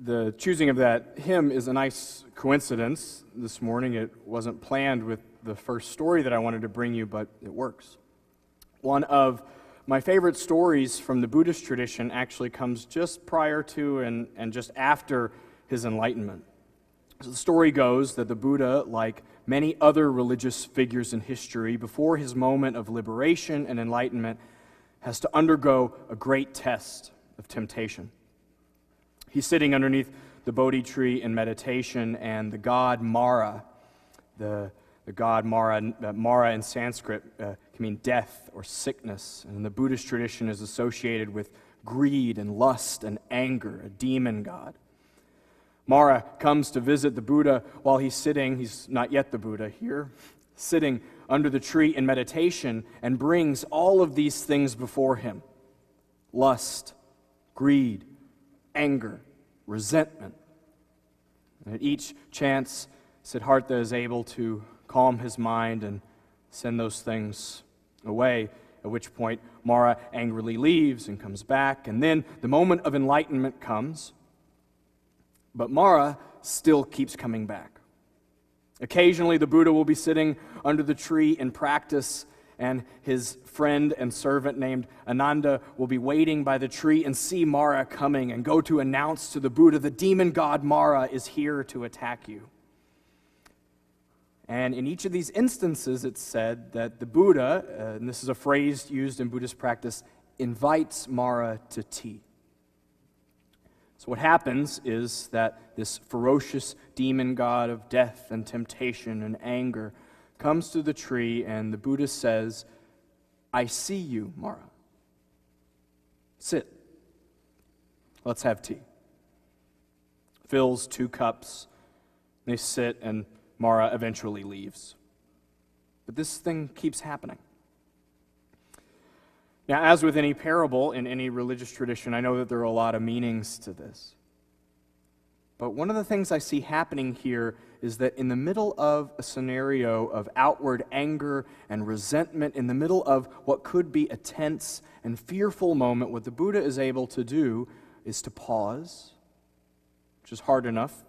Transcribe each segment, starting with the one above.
The choosing of that hymn is a nice coincidence this morning. It wasn't planned with the first story that I wanted to bring you, but it works. One of my favorite stories from the Buddhist tradition actually comes just prior to and just after his enlightenment. So the story goes that the Buddha, like many other religious figures in history, before his moment of liberation and enlightenment, has to undergo a great test of temptation. He's sitting underneath the Bodhi tree in meditation, and the god Mara, the god Mara, Mara in Sanskrit can mean death or sickness, and in the Buddhist tradition is associated with greed and lust and anger, a demon god. Mara comes to visit the Buddha while he's sitting, he's not yet the Buddha here, sitting under the tree in meditation, and brings all of these things before him: lust, greed, anger, resentment. And at each chance, Siddhartha is able to calm his mind and send those things away, at which point Mara angrily leaves and comes back, and then the moment of enlightenment comes, but Mara still keeps coming back. Occasionally, the Buddha will be sitting under the tree in practice, and his friend and servant named Ananda will be waiting by the tree and see Mara coming and go to announce to the Buddha, the demon god Mara is here to attack you. And in each of these instances, it's said that the Buddha, and this is a phrase used in Buddhist practice, invites Mara to tea. So what happens is that this ferocious demon god of death and temptation and anger comes to the tree, and the Buddha says, "I see you, Mara. Sit. Let's have tea." Fills 2 cups. They sit, and Mara eventually leaves. But this thing keeps happening. Now, as with any parable in any religious tradition, I know that there are a lot of meanings to this. But one of the things I see happening here is that in the middle of a scenario of outward anger and resentment, in the middle of what could be a tense and fearful moment, what the Buddha is able to do is to pause, which is hard enough,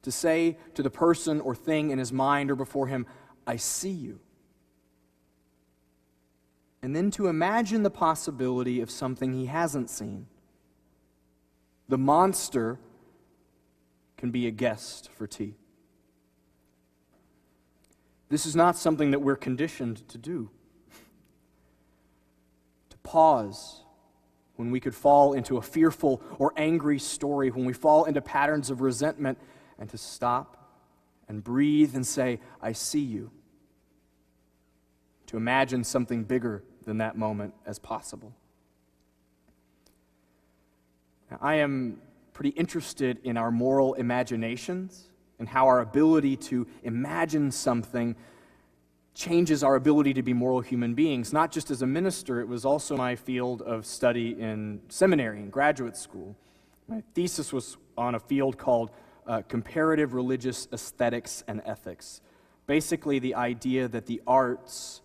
to say to the person or thing in his mind or before him, "I see you." And then to imagine the possibility of something he hasn't seen. The monster can be a guest for tea. This is not something that we're conditioned to do. To pause when we could fall into a fearful or angry story, when we fall into patterns of resentment, and to stop and breathe and say, "I see you." To imagine something bigger than that moment as possible. Now, I am pretty interested in our moral imaginations and how our ability to imagine something changes our ability to be moral human beings. Not just as a minister, it was also my field of study in seminary and graduate school. My thesis was on a field called comparative religious aesthetics and ethics. Basically, the idea that the arts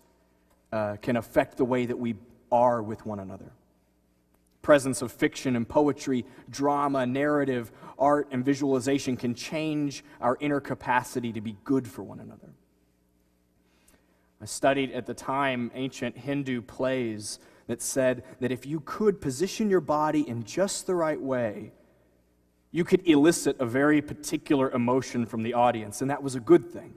can affect the way that we are with one another. Presence of fiction and poetry, drama, narrative, art, and visualization can change our inner capacity to be good for one another. I studied at the time ancient Hindu plays that said that if you could position your body in just the right way, you could elicit a very particular emotion from the audience, and that was a good thing.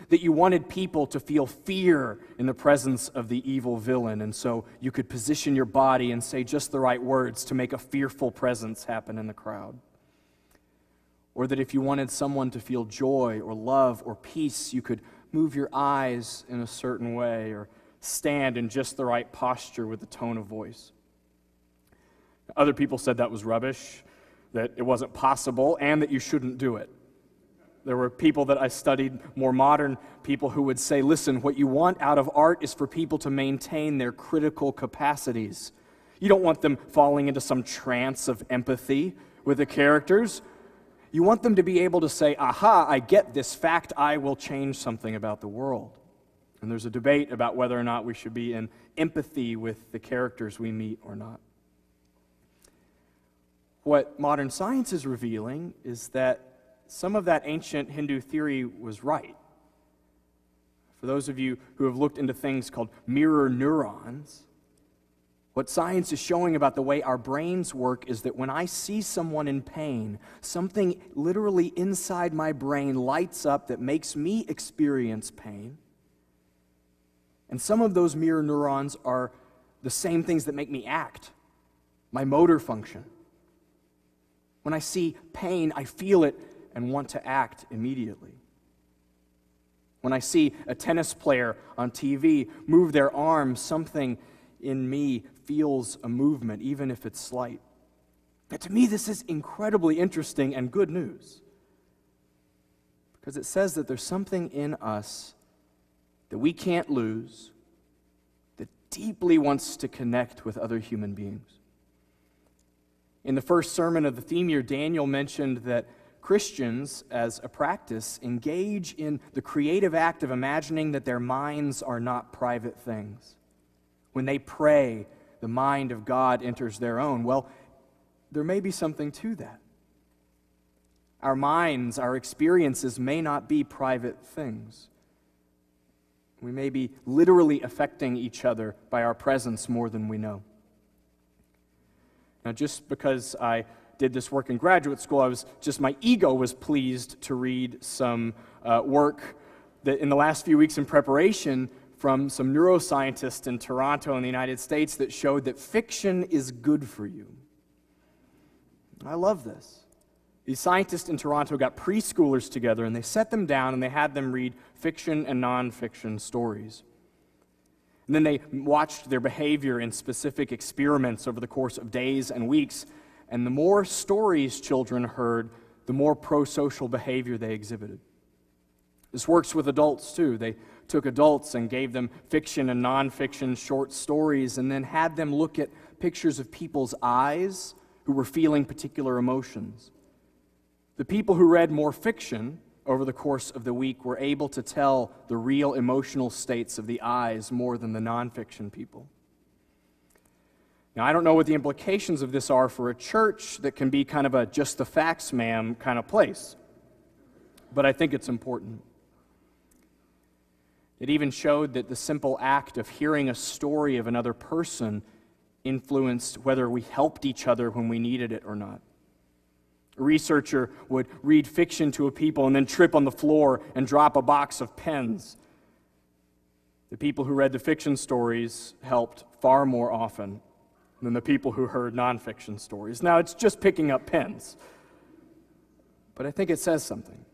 That you wanted people to feel fear in the presence of the evil villain, and so you could position your body and say just the right words to make a fearful presence happen in the crowd. Or that if you wanted someone to feel joy or love or peace, you could move your eyes in a certain way or stand in just the right posture with the tone of voice. Other people said that was rubbish, that it wasn't possible, and that you shouldn't do it. There were people that I studied, more modern people, who would say, listen, what you want out of art is for people to maintain their critical capacities. You don't want them falling into some trance of empathy with the characters. You want them to be able to say, aha, I get this fact, I will change something about the world. And there's a debate about whether or not we should be in empathy with the characters we meet or not. What modern science is revealing is that some of that ancient Hindu theory was right. For those of you who have looked into things called mirror neurons, what science is showing about the way our brains work is that when I see someone in pain, something literally inside my brain lights up that makes me experience pain. And some of those mirror neurons are the same things that make me act, my motor function. When I see pain, I feel it and want to act immediately. When I see a tennis player on TV move their arm, something in me feels a movement, even if it's slight. And to me, this is incredibly interesting and good news, because it says that there's something in us that we can't lose that deeply wants to connect with other human beings. In the first sermon of the theme year, Daniel mentioned that Christians, as a practice, engage in the creative act of imagining that their minds are not private things. When they pray, the mind of God enters their own. Well, there may be something to that. Our minds, our experiences may not be private things. We may be literally affecting each other by our presence more than we know. Now, just because I did this work in graduate school, my ego was pleased to read some work that in the last few weeks in preparation from some neuroscientists in Toronto in the United States that showed that fiction is good for you. I love this. These scientists in Toronto got preschoolers together and they set them down and they had them read fiction and nonfiction stories. And then they watched their behavior in specific experiments over the course of days and weeks. And the more stories children heard, the more pro-social behavior they exhibited. This works with adults too. They took adults and gave them fiction and nonfiction short stories and then had them look at pictures of people's eyes who were feeling particular emotions. The people who read more fiction over the course of the week were able to tell the real emotional states of the eyes more than the nonfiction people. Now, I don't know what the implications of this are for a church that can be kind of a just the facts, ma'am kind of place, but I think it's important. It even showed that the simple act of hearing a story of another person influenced whether we helped each other when we needed it or not. A researcher would read fiction to a people and then trip on the floor and drop a box of pens. The people who read the fiction stories helped far more often than the people who heard nonfiction stories. Now, it's just picking up pens, but I think it says something.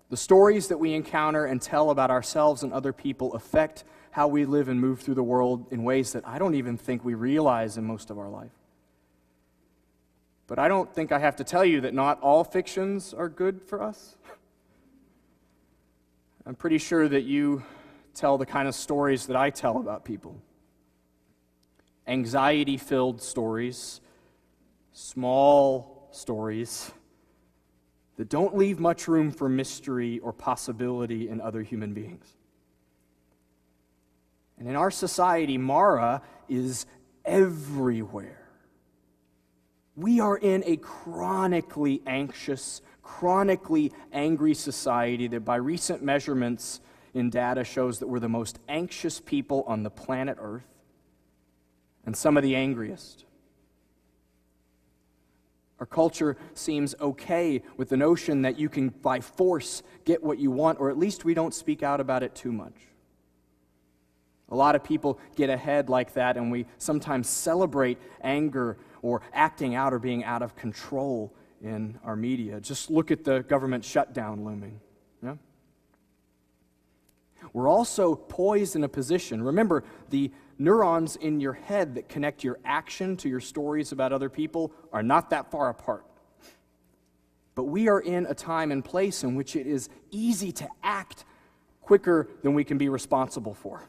The stories that we encounter and tell about ourselves and other people affect how we live and move through the world in ways that I don't even think we realize in most of our life. But I don't think I have to tell you that not all fictions are good for us. I'm pretty sure that you tell the kind of stories that I tell about people. Anxiety-filled stories, small stories that don't leave much room for mystery or possibility in other human beings. And in our society, Mara is everywhere. We are in a chronically anxious, chronically angry society that by recent measurements in data shows that we're the most anxious people on the planet Earth and some of the angriest. Our culture seems okay with the notion that you can, by force, get what you want, or at least we don't speak out about it too much. A lot of people get ahead like that, and we sometimes celebrate anger or acting out or being out of control in our media. Just look at the government shutdown looming. Yeah? We're also poised in a position. Remember, the neurons in your head that connect your action to your stories about other people are not that far apart. But we are in a time and place in which it is easy to act quicker than we can be responsible for.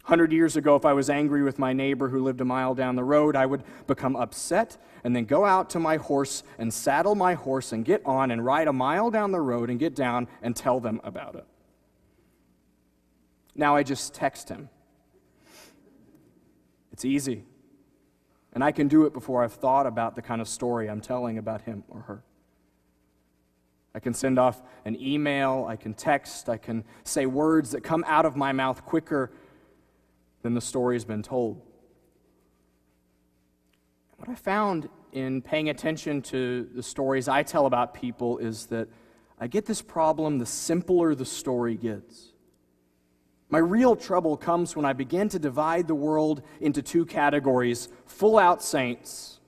100 years ago, if I was angry with my neighbor who lived a mile down the road, I would become upset and then go out to my horse and saddle my horse and get on and ride a mile down the road and get down and tell them about it. Now I just text him. It's easy. And I can do it before I've thought about the kind of story I'm telling about him or her. I can send off an email, I can text, I can say words that come out of my mouth quicker than the story's been told. What I found in paying attention to the stories I tell about people is that I get this problem the simpler the story gets. My real trouble comes when I begin to divide the world into two categories: full-out saints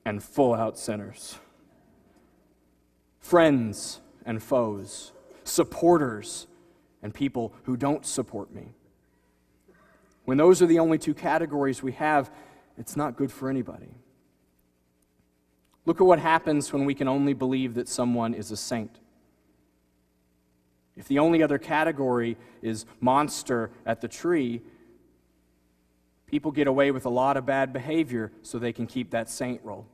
and full-out sinners. Friends and foes, supporters and people who don't support me. When those are the only two categories we have, it's not good for anybody. Look at what happens when we can only believe that someone is a saint. If the only other category is monster at the tree, people get away with a lot of bad behavior so they can keep that saint role.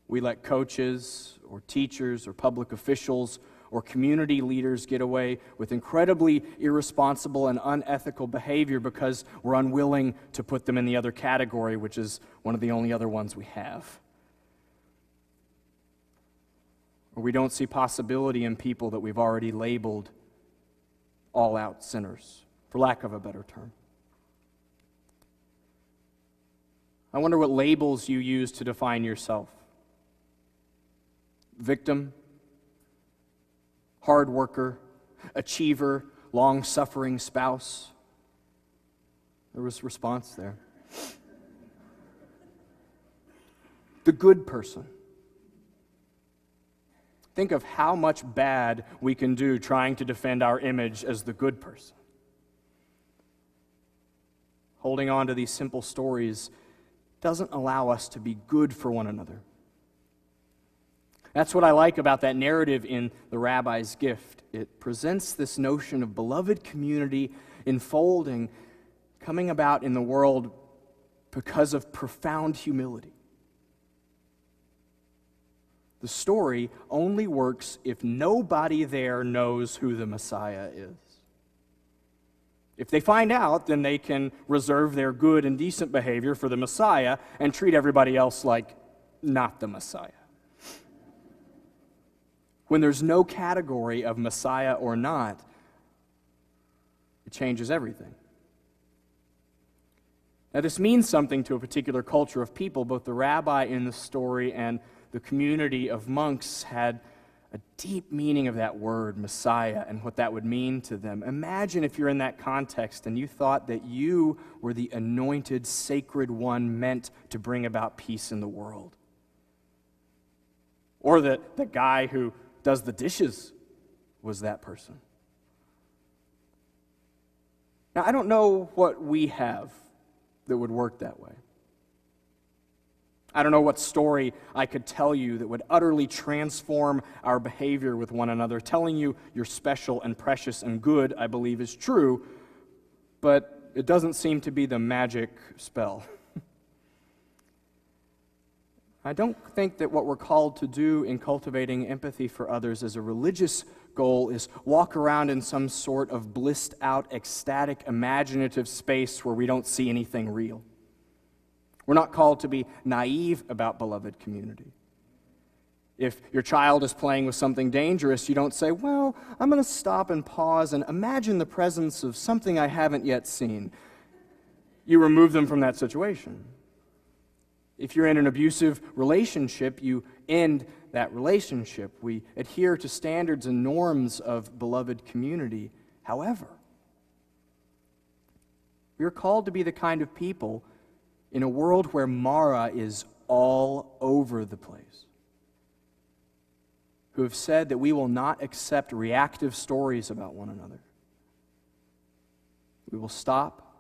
We let coaches or teachers or public officials or community leaders get away with incredibly irresponsible and unethical behavior because we're unwilling to put them in the other category, which is one of the only other ones we have. Or we don't see possibility in people that we've already labeled all-out sinners, for lack of a better term. I wonder what labels you use to define yourself. Victim, hard worker, achiever, long-suffering spouse. There was a response there. The good person. Think of how much bad we can do trying to defend our image as the good person. Holding on to these simple stories doesn't allow us to be good for one another. That's what I like about that narrative in the rabbi's gift. It presents this notion of beloved community unfolding, coming about in the world because of profound humility. The story only works if nobody there knows who the Messiah is. If they find out, then they can reserve their good and decent behavior for the Messiah and treat everybody else like not the Messiah. When there's no category of Messiah or not, it changes everything. Now, this means something to a particular culture of people. Both the rabbi in the story and the community of monks had a deep meaning of that word, Messiah, and what that would mean to them. Imagine if you're in that context and you thought that you were the anointed, sacred one meant to bring about peace in the world. Or that the guy who does the dishes was that person. Now, I don't know what we have that would work that way. I don't know what story I could tell you that would utterly transform our behavior with one another. Telling you you're special and precious and good, I believe, is true, but it doesn't seem to be the magic spell. I don't think that what we're called to do in cultivating empathy for others as a religious goal is walk around in some sort of blissed out, ecstatic, imaginative space where we don't see anything real. We're not called to be naive about beloved community. If your child is playing with something dangerous, you don't say, well, I'm going to stop and pause and imagine the presence of something I haven't yet seen. You remove them from that situation. If you're in an abusive relationship, you end that relationship. We adhere to standards and norms of beloved community. However, we are called to be the kind of people in a world where Mara is all over the place, who have said that we will not accept reactive stories about one another. We will stop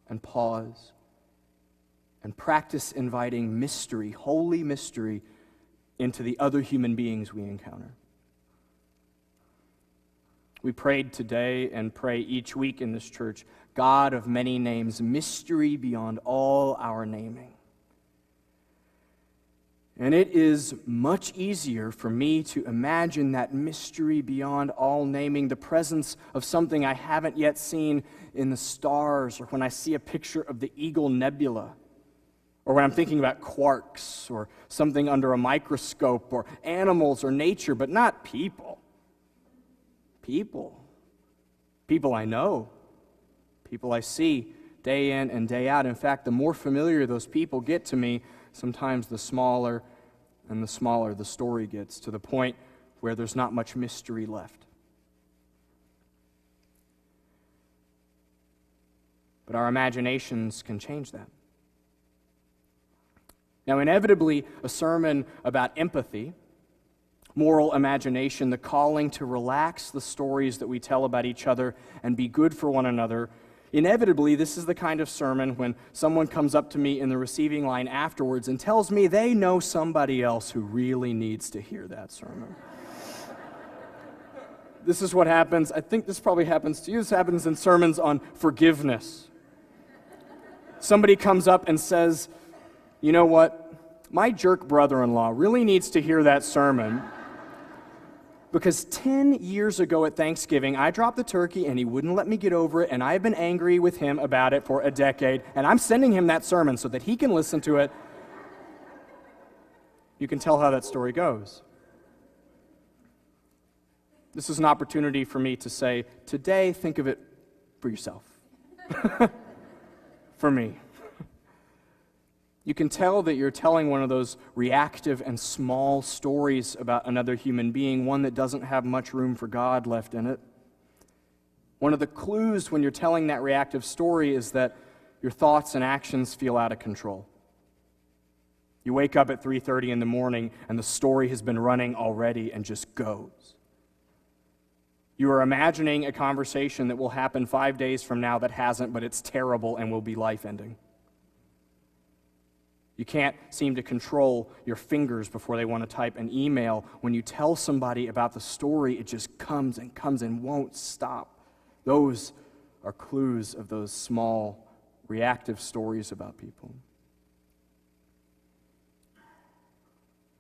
and pause and practice inviting mystery, holy mystery, into the other human beings we encounter. We prayed today and pray each week in this church, God of many names, mystery beyond all our naming. And it is much easier for me to imagine that mystery beyond all naming, the presence of something I haven't yet seen in the stars, or when I see a picture of the Eagle Nebula, or when I'm thinking about quarks or something under a microscope or animals or nature, but not people. People I know, people I see day in and day out. In fact, the more familiar those people get to me, sometimes the smaller and the smaller the story gets, to the point where there's not much mystery left. But our imaginations can change that. Now, inevitably, a sermon about empathy, moral imagination, the calling to relax the stories that we tell about each other and be good for one another, inevitably, this is the kind of sermon when someone comes up to me in the receiving line afterwards and tells me they know somebody else who really needs to hear that sermon. This is what happens. I think this probably happens to you. This happens in sermons on forgiveness. Somebody comes up and says, you know what? My jerk brother-in-law really needs to hear that sermon because 10 years ago at Thanksgiving, I dropped the turkey and he wouldn't let me get over it, and I've been angry with him about it for a decade, and I'm sending him that sermon so that he can listen to it. You can tell how that story goes. This is an opportunity for me to say, today, think of it for yourself. For me. You can tell that you're telling one of those reactive and small stories about another human being, one that doesn't have much room for God left in it. One of the clues when you're telling that reactive story is that your thoughts and actions feel out of control. You wake up at 3:30 in the morning and the story has been running already and just goes. You are imagining a conversation that will happen 5 days from now that hasn't, but it's terrible and will be life-ending. You can't seem to control your fingers before they want to type an email. When you tell somebody about the story, it just comes and won't stop. Those are clues of those small, reactive stories about people.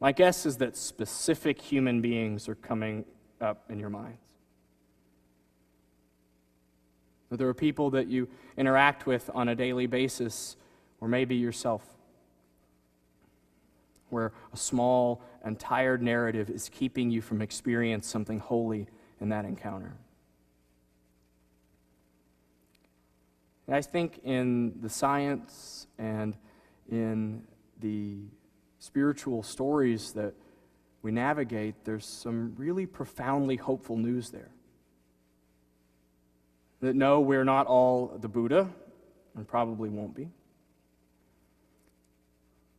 My guess is that specific human beings are coming up in your minds. That there are people that you interact with on a daily basis, or maybe yourself, where a small and tired narrative is keeping you from experiencing something holy in that encounter. And I think in the science and in the spiritual stories that we navigate, there's some really profoundly hopeful news there. That no, we're not all the Buddha, and probably won't be.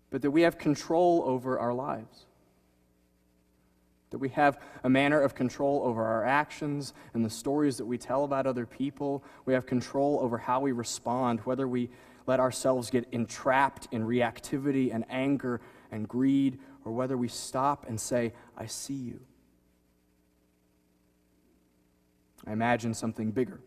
But that we have control over our lives. That we have a manner of control over our actions and the stories that we tell about other people. We have control over how we respond, whether we let ourselves get entrapped in reactivity and anger and greed, or whether we stop and say, I see you. I imagine something bigger.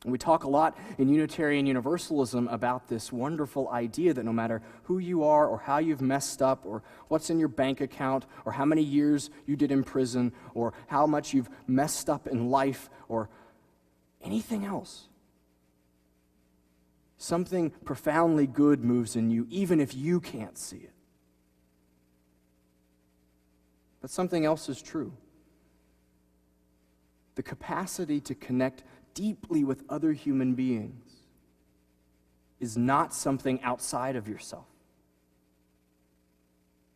And we talk a lot in Unitarian Universalism about this wonderful idea that no matter who you are or how you've messed up or what's in your bank account or how many years you did in prison or how much you've messed up in life or anything else, something profoundly good moves in you even if you can't see it. But something else is true. The capacity to connect deeply with other human beings is not something outside of yourself.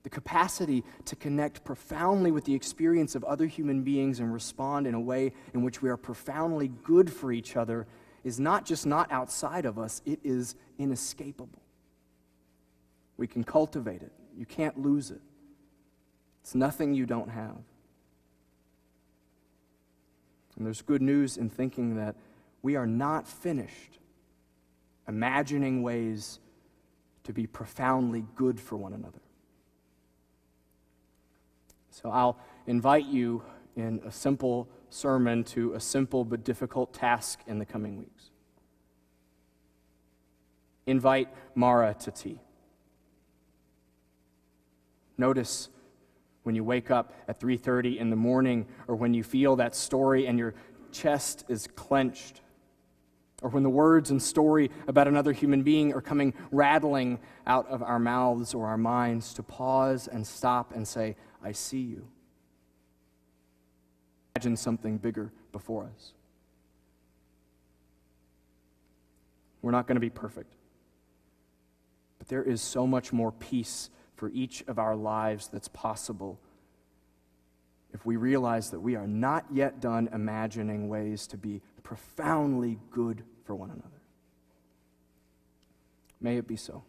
The capacity to connect profoundly with the experience of other human beings and respond in a way in which we are profoundly good for each other is not just not outside of us, it is inescapable. We can cultivate it. You can't lose it. It's nothing you don't have. And there's good news in thinking that we are not finished imagining ways to be profoundly good for one another. So I'll invite you in a simple sermon to a simple but difficult task in the coming weeks. Invite Mara to tea. Notice when you wake up at 3:30 in the morning, or when you feel that story and your chest is clenched, or when the words and story about another human being are coming rattling out of our mouths or our minds, to pause and stop and say, I see you. Imagine something bigger before us. We're not going to be perfect, but there is so much more peace for each of our lives that's possible if we realize that we are not yet done imagining ways to be profoundly good for one another. May it be so.